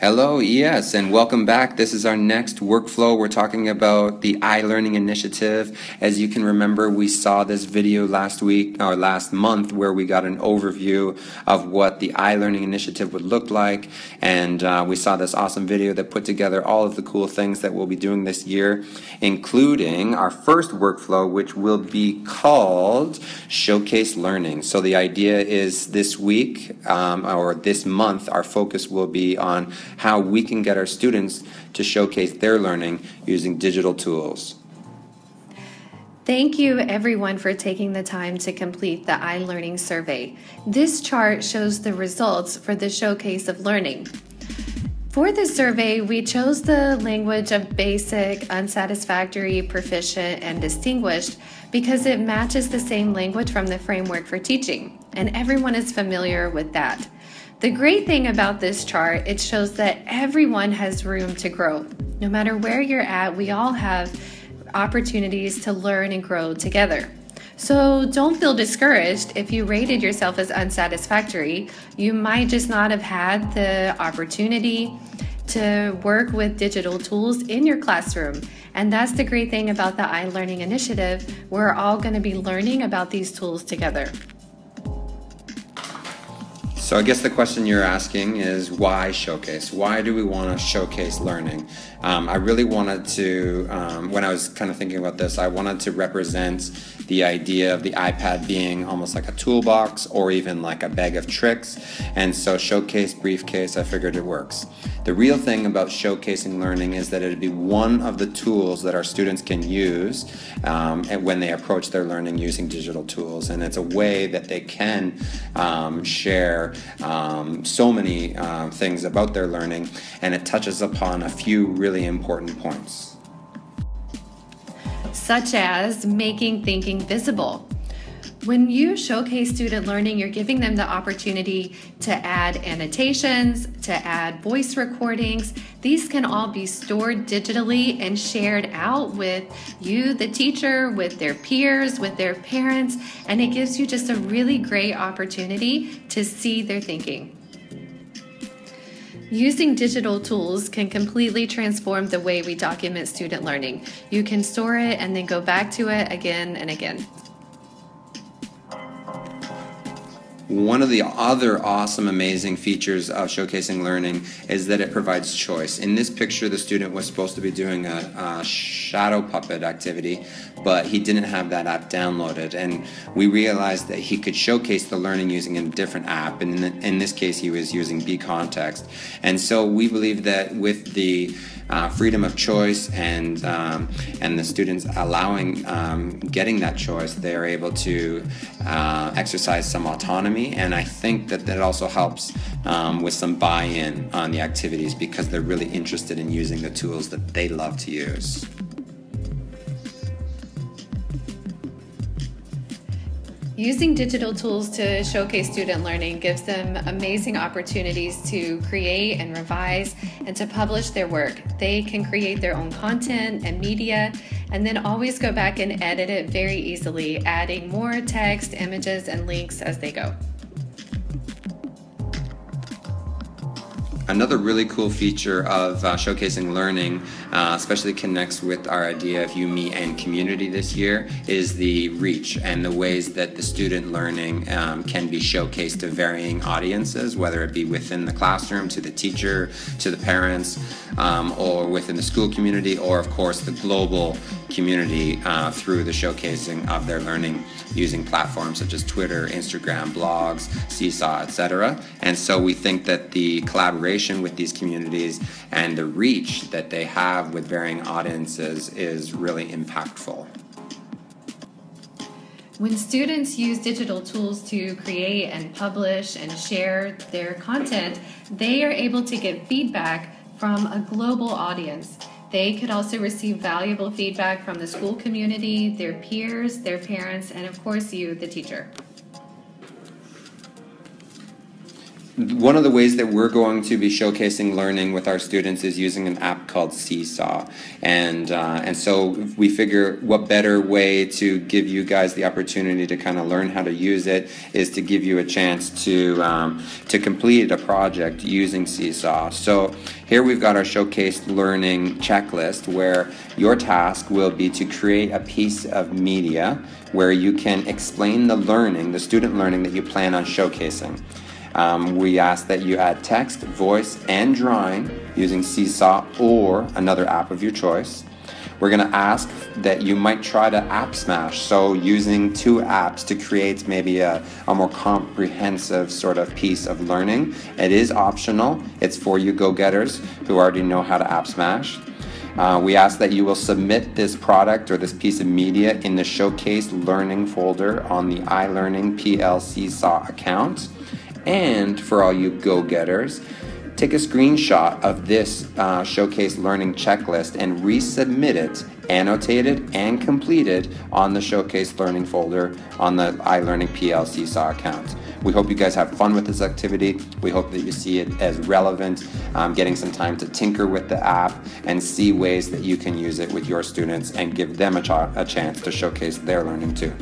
Hello, yes, and welcome back. This is our next workflow. We're talking about the iLearning initiative. As you can remember, we saw this video last month where we got an overview of what the iLearning initiative would look like, and we saw this awesome video that put together all of the cool things that we'll be doing this year, including our first workflow, which will be called Showcase Learning. So the idea is this week or this month, our focus will be on how we can get our students to showcase their learning using digital tools. Thank you everyone for taking the time to complete the iLearning survey. This chart shows the results for the Showcase of Learning. For the survey, we chose the language of basic, unsatisfactory, proficient, and distinguished because it matches the same language from the framework for teaching, and everyone is familiar with that. The great thing about this chart, it shows that everyone has room to grow. No matter where you're at, we all have opportunities to learn and grow together. So don't feel discouraged if you rated yourself as unsatisfactory. You might just not have had the opportunity to work with digital tools in your classroom. And that's the great thing about the iLearning initiative. We're all going to be learning about these tools together. So I guess the question you're asking is why showcase? Why do we want to showcase learning? I really wanted to, when I was kind of thinking about this, I wanted to represent the idea of the iPad being almost like a toolbox or even like a bag of tricks. And so showcase, briefcase, I figured it works. The real thing about showcasing learning is that it'd be one of the tools that our students can use when they approach their learning using digital tools. And it's a way that they can share so many things about their learning, and it touches upon a few really important points. Such as making thinking visible. When you showcase student learning, you're giving them the opportunity to add annotations, to add voice recordings. These can all be stored digitally and shared out with you, the teacher, with their peers, with their parents, and it gives you just a really great opportunity to see their thinking. Using digital tools can completely transform the way we document student learning. You can store it and then go back to it again and again. One of the other awesome, amazing features of showcasing learning is that it provides choice. In this picture, the student was supposed to be doing a shadow puppet activity, but he didn't have that app downloaded, and we realized that he could showcase the learning using a different app, and in this case he was using bContext. And so we believe that with the freedom of choice and the students allowing getting that choice, they are able to exercise some autonomy, and I think that that also helps with some buy-in on the activities because they're really interested in using the tools that they love to use. Using digital tools to showcase student learning gives them amazing opportunities to create and revise and to publish their work. They can create their own content and media and then always go back and edit it very easily, adding more text, images, and links as they go. Another really cool feature of showcasing learning, especially connects with our idea of you, me, and community this year, is the reach and the ways that the student learning can be showcased to varying audiences, whether it be within the classroom, to the teacher, to the parents, or within the school community, or of course the global community through the showcasing of their learning using platforms such as Twitter, Instagram, blogs, Seesaw, etc. And so we think that the collaboration with these communities and the reach that they have with varying audiences is really impactful. When students use digital tools to create and publish and share their content, they are able to get feedback from a global audience. They could also receive valuable feedback from the school community, their peers, their parents, and of course you, the teacher. one of the ways that we're going to be showcasing learning with our students is using an app called Seesaw. And so we figure what better way to give you guys the opportunity to kind of learn how to use it is to give you a chance to complete a project using Seesaw. So here we've got our Showcase Learning checklist, where your task will be to create a piece of media where you can explain the learning, the student learning that you plan on showcasing. We ask that you add text, voice, and drawing using Seesaw or another app of your choice. We're going to ask that you might try to app smash, so using 2 apps to create maybe a more comprehensive sort of piece of learning. It is optional. It's for you go-getters who already know how to app smash. We ask that you will submit this product or this piece of media in the Showcase Learning folder on the iLearning PL Seesaw account. And for all you go-getters, take a screenshot of this Showcase Learning checklist and resubmit it, annotated and completed, on the Showcase Learning folder on the iLearning PL Seesaw account. We hope you guys have fun with this activity. We hope that you see it as relevant, getting some time to tinker with the app and see ways that you can use it with your students and give them a chance to showcase their learning too.